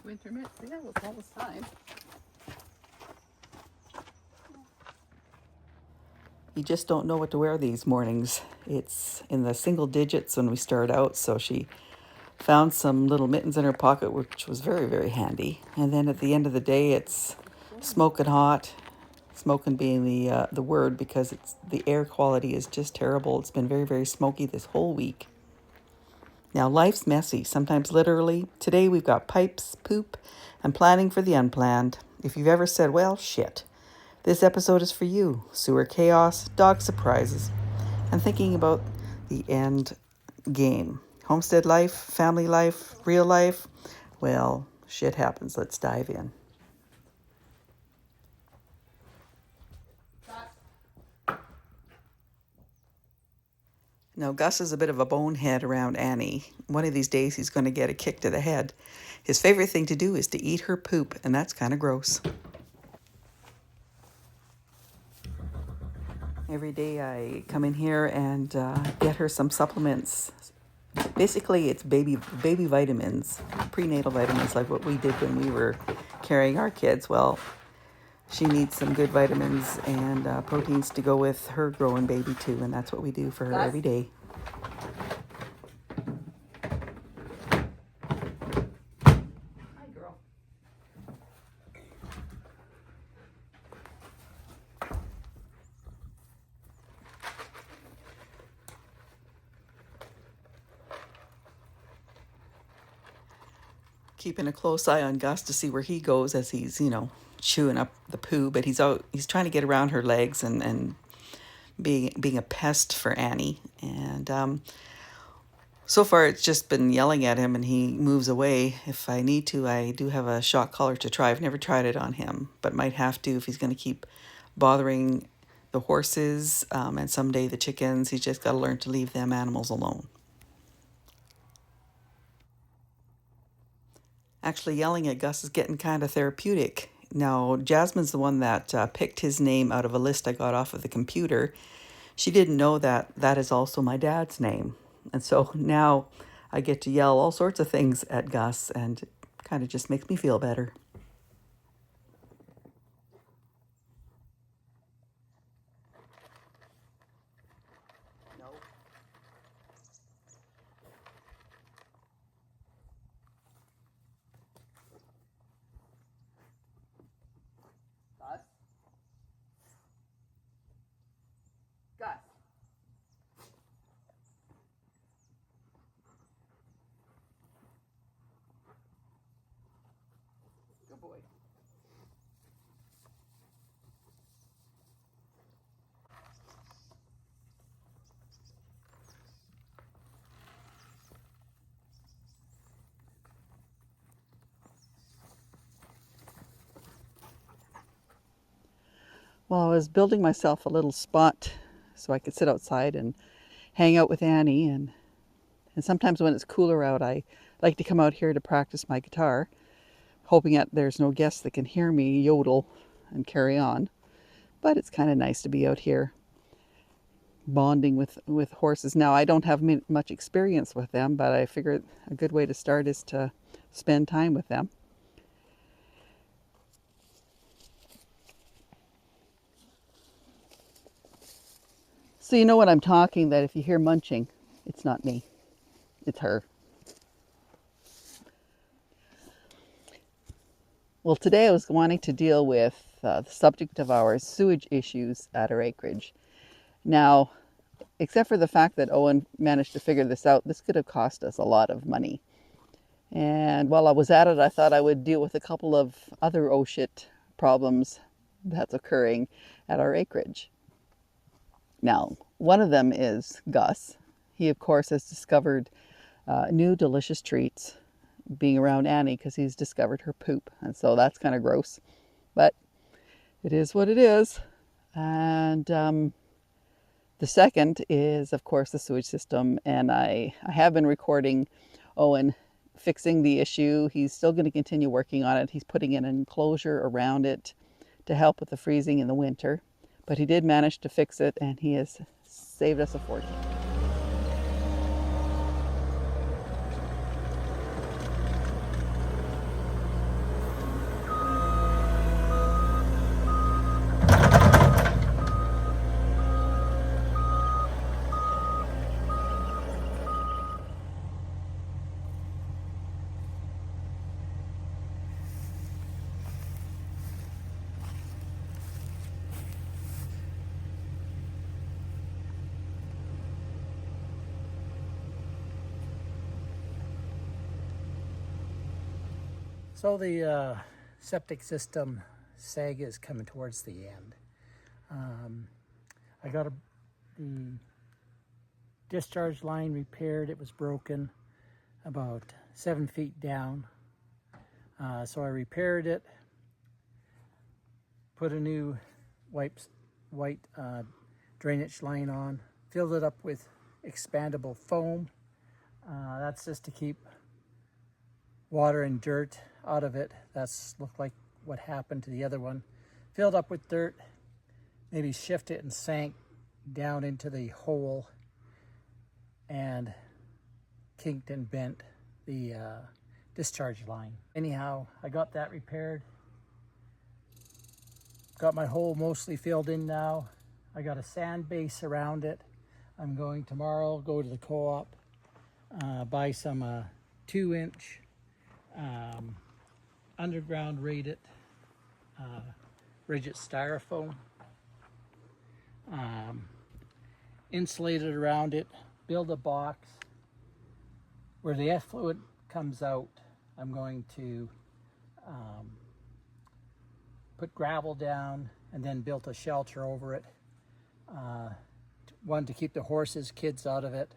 winter mitts. Yeah, it was almost time. You just don't know what to wear these mornings. It's in the single digits when we start out, so she found some little mittens in her pocket, which was very, very handy. And then at the end of the day, it's smoking hot. Smoking being the word, because the air quality is just terrible. It's been very, very smoky this whole week. Now, life's messy, sometimes literally. Today we've got pipes, poop, and planning for the unplanned. If you've ever said, well, shit, this episode is for you. Sewer chaos, dog surprises, and thinking about the end game. Homestead life, family life, real life. Well, shit happens. Let's dive in. Now, Gus is a bit of a bonehead around Annie. One of these days he's going to get a kick to the head. His favorite thing to do is to eat her poop, and that's kind of gross. Every day I come in here and get her some supplements. Basically, it's baby vitamins, prenatal vitamins, like what we did when we were carrying our kids. Well, she needs some good vitamins and proteins to go with her growing baby too, and that's what we do for her every day. Hi, girl. Keeping a close eye on Gus to see where he goes as he's, chewing up the poo, but he's trying to get around her legs and being a pest for Annie. And so far it's just been yelling at him, and he moves away. If I need to, I do have a shock collar to try. I've never tried it on him, but might have to if he's going to keep bothering the horses and someday the chickens. He's just got to learn to leave them animals alone. Actually, yelling at Gus is getting kind of therapeutic. Now, Jasmine's the one that picked his name out of a list I got off of the computer. She didn't know that that is also my dad's name. And so now I get to yell all sorts of things at Gus, and it kind of just makes me feel better. No. Gus? Gus? Good boy. Well, I was building myself a little spot so I could sit outside and hang out with Annie. And sometimes when it's cooler out, I like to come out here to practice my guitar, hoping that there's no guests that can hear me yodel and carry on. But it's kind of nice to be out here bonding with horses. Now, I don't have much experience with them, but I figured a good way to start is to spend time with them. So you know when I'm talking that if you hear munching, it's not me, it's her. Well, today I was wanting to deal with the subject of our sewage issues at our acreage. Now, except for the fact that Owen managed to figure this out, this could have cost us a lot of money. And while I was at it, I thought I would deal with a couple of other oh shit problems that's occurring at our acreage. Now, one of them is Gus. He, of course, has discovered new delicious treats being around Annie because he's discovered her poop. And so that's kind of gross. But it is what it is. And the second is, of course, the sewage system. And I have been recording Owen fixing the issue. He's still going to continue working on it. He's putting in an enclosure around it to help with the freezing in the winter. But he did manage to fix it, and he has saved us a fortune. So the septic system saga is coming towards the end. I got the discharge line repaired. It was broken about 7 feet down. So I repaired it, put a new white drainage line on, filled it up with expandable foam. That's just to keep water and dirt out of it. That's looked like what happened to the other one. Filled up with dirt, maybe shift it and sank down into the hole and kinked and bent the discharge line. Anyhow, I got that repaired. Got my hole mostly filled in now. I got a sand base around it. I'm going tomorrow, go to the co-op, buy some 2-inch underground rigid styrofoam, insulate it around it, build a box. Where the effluent comes out, I'm going to put gravel down and then built a shelter over it. One, to keep the horses, kids out of it.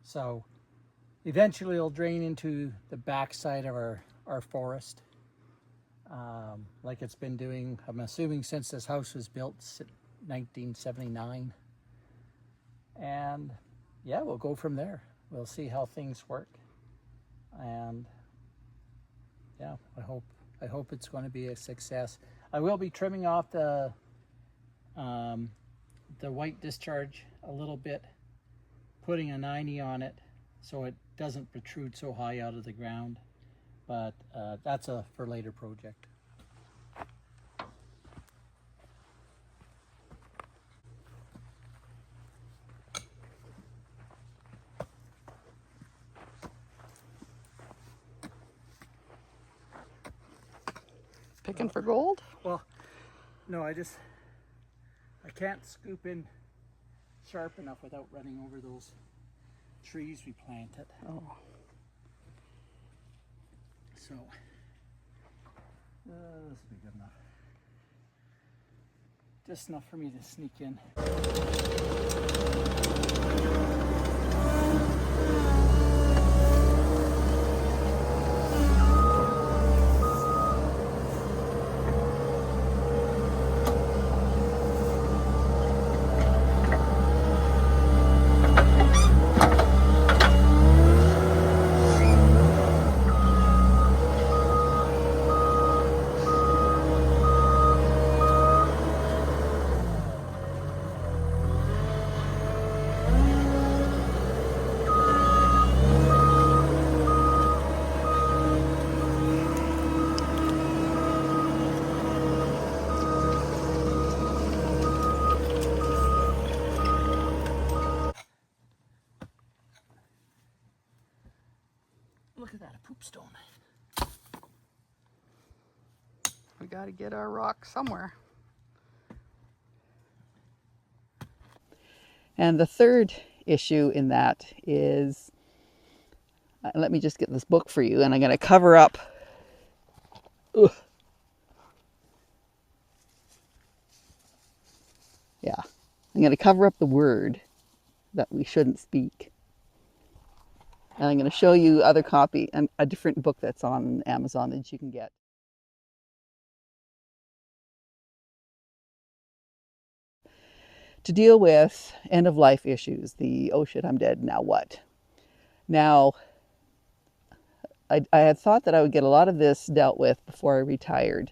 So eventually it'll drain into the backside of our forest, like it's been doing, I'm assuming, since this house was built in 1979. And yeah, we'll go from there. We'll see how things work. And yeah, I hope it's going to be a success. I will be trimming off the white discharge a little bit, putting a 90 on it so it doesn't protrude so high out of the ground. But that's a for later project. Picking for gold? Well, no, I can't scoop in sharp enough without running over those trees we planted. Oh. So, this will be good enough. Just enough for me to sneak in. Look at that, a poop stone. We got to get our rock somewhere. And the third issue in that is, let me just get this book for you, and I'm going to cover up. Ugh. Yeah, I'm going to cover up the word that we shouldn't speak. And I'm going to show you other copy, and a different book that's on Amazon that you can get. To deal with end-of-life issues, the oh shit, I'm dead, now what? Now, I had thought that I would get a lot of this dealt with before I retired.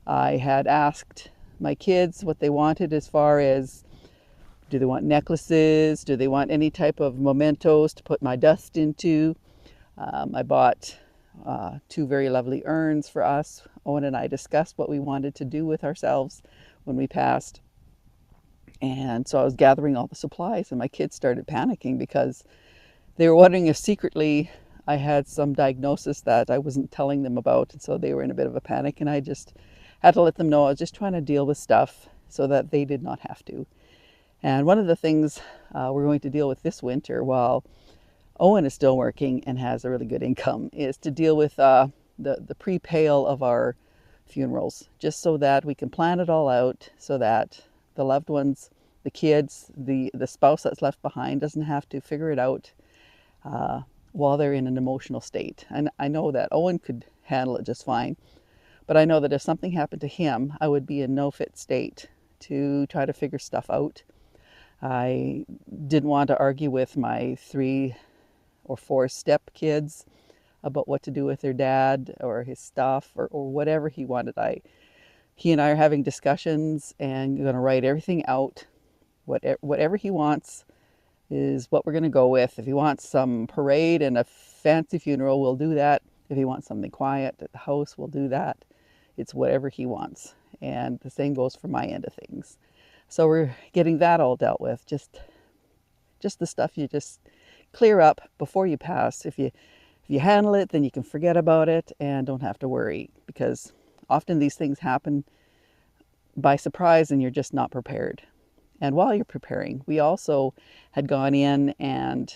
I had asked my kids what they wanted as far as, do they want necklaces? Do they want any type of mementos to put my dust into? I bought 2 very lovely urns for us. Owen and I discussed what we wanted to do with ourselves when we passed. And so I was gathering all the supplies, and my kids started panicking because they were wondering if secretly I had some diagnosis that I wasn't telling them about. And so they were in a bit of a panic, and I just had to let them know I was just trying to deal with stuff so that they did not have to. And one of the things we're going to deal with this winter, while Owen is still working and has a really good income, is to deal with the pre-pale of our funerals, just so that we can plan it all out, so that the loved ones, the kids, the spouse that's left behind doesn't have to figure it out while they're in an emotional state. And I know that Owen could handle it just fine, but I know that if something happened to him, I would be in no fit state to try to figure stuff out. I didn't want to argue with my 3 or 4 step kids about what to do with their dad or his stuff or whatever he wanted. He and I are having discussions and going to write everything out. Whatever he wants is what we're going to go with. If he wants some parade and a fancy funeral, we'll do that. If he wants something quiet at the house, we'll do that. It's whatever he wants. And the same goes for my end of things. So we're getting that all dealt with. Just the stuff you just clear up before you pass. If you handle it, then you can forget about it and don't have to worry, because often these things happen by surprise and you're just not prepared. And while you're preparing, we also had gone in and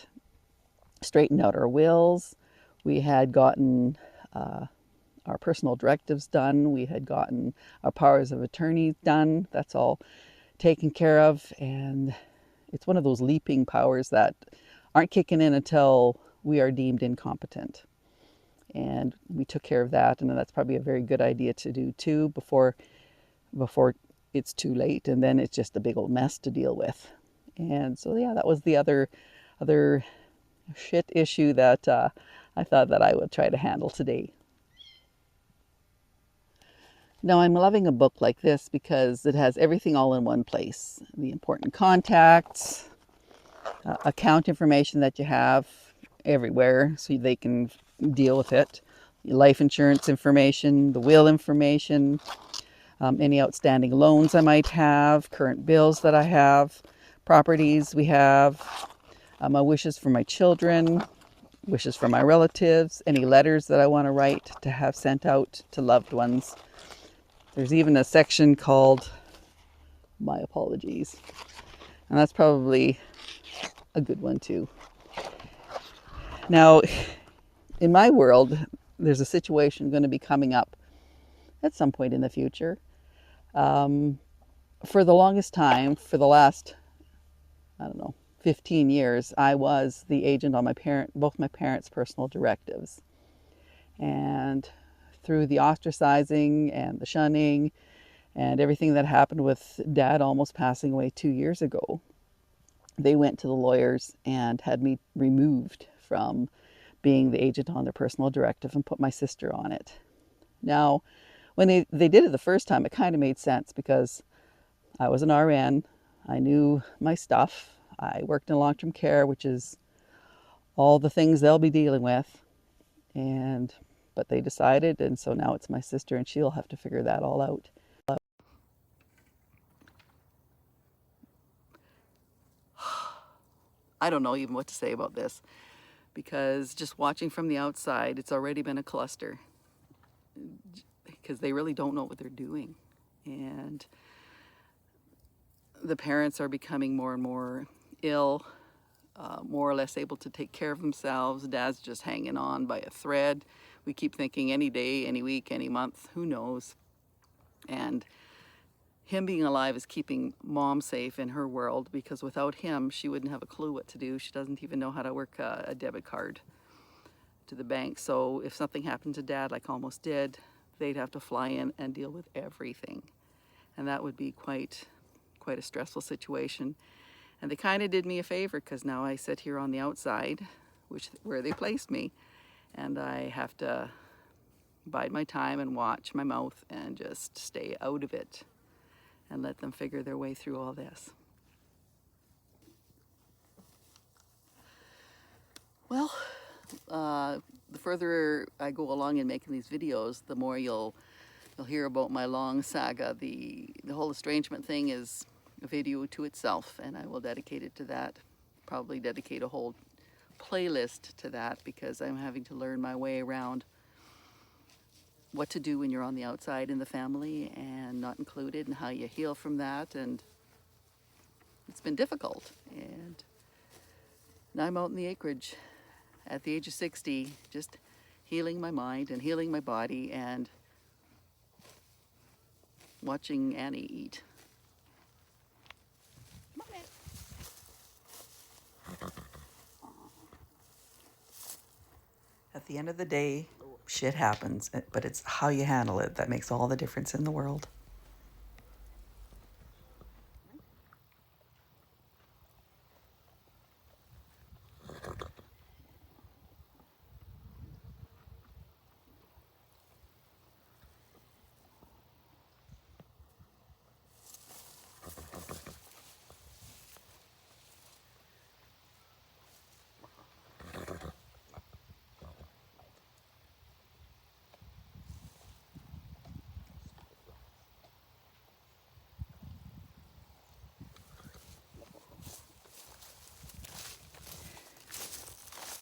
straightened out our wills. We had gotten our personal directives done. We had gotten our powers of attorney done. That's all taken care of. And it's one of those leaping powers that aren't kicking in until we are deemed incompetent. And we took care of that. And that's probably a very good idea to do too before it's too late, and then it's just a big old mess to deal with. And so yeah, that was the other shit issue that I thought that I would try to handle today. Now I'm loving a book like this because it has everything all in one place. The important contacts, account information that you have everywhere so they can deal with it. Life insurance information, the will information, any outstanding loans I might have, current bills that I have, properties we have, my wishes for my children, wishes for my relatives, any letters that I want to write to have sent out to loved ones. There's even a section called My Apologies, and that's probably a good one too. Now, in my world, there's a situation going to be coming up at some point in the future. For the longest time, for the last, 15 years, I was the agent on both my parents' personal directives. And through the ostracizing and the shunning and everything that happened with Dad almost passing away 2 years ago, they went to the lawyers and had me removed from being the agent on their personal directive and put my sister on it. Now, when they did it the first time, it kind of made sense because I was an RN. I knew my stuff. I worked in long-term care, which is all the things they'll be dealing with. But they decided, and so now it's my sister, and she'll have to figure that all out. I don't know even what to say about this, because just watching from the outside, it's already been a cluster. Because they really don't know what they're doing. And the parents are becoming more and more ill, more or less able to take care of themselves. Dad's just hanging on by a thread. We keep thinking any day, any week, any month, who knows. And him being alive is keeping Mom safe in her world, because without him, she wouldn't have a clue what to do. She doesn't even know how to work a debit card to the bank. So if something happened to Dad, like almost did, they'd have to fly in and deal with everything. And that would be quite a stressful situation. And they kind of did me a favor, because now I sit here on the outside, where they placed me, and I have to bide my time and watch my mouth and just stay out of it and let them figure their way through all this. Well, the further I go along in making these videos, the more you'll hear about my long saga. The whole estrangement thing is a video to itself, and I will dedicate it to that. Probably dedicate a whole playlist to that, because I'm having to learn my way around what to do when you're on the outside in the family and not included, and how you heal from that. And it's been difficult. And now I'm out in the acreage at the age of 60, just healing my mind and healing my body and watching Annie eat. At the end of the day, shit happens, but it's how you handle it that makes all the difference in the world.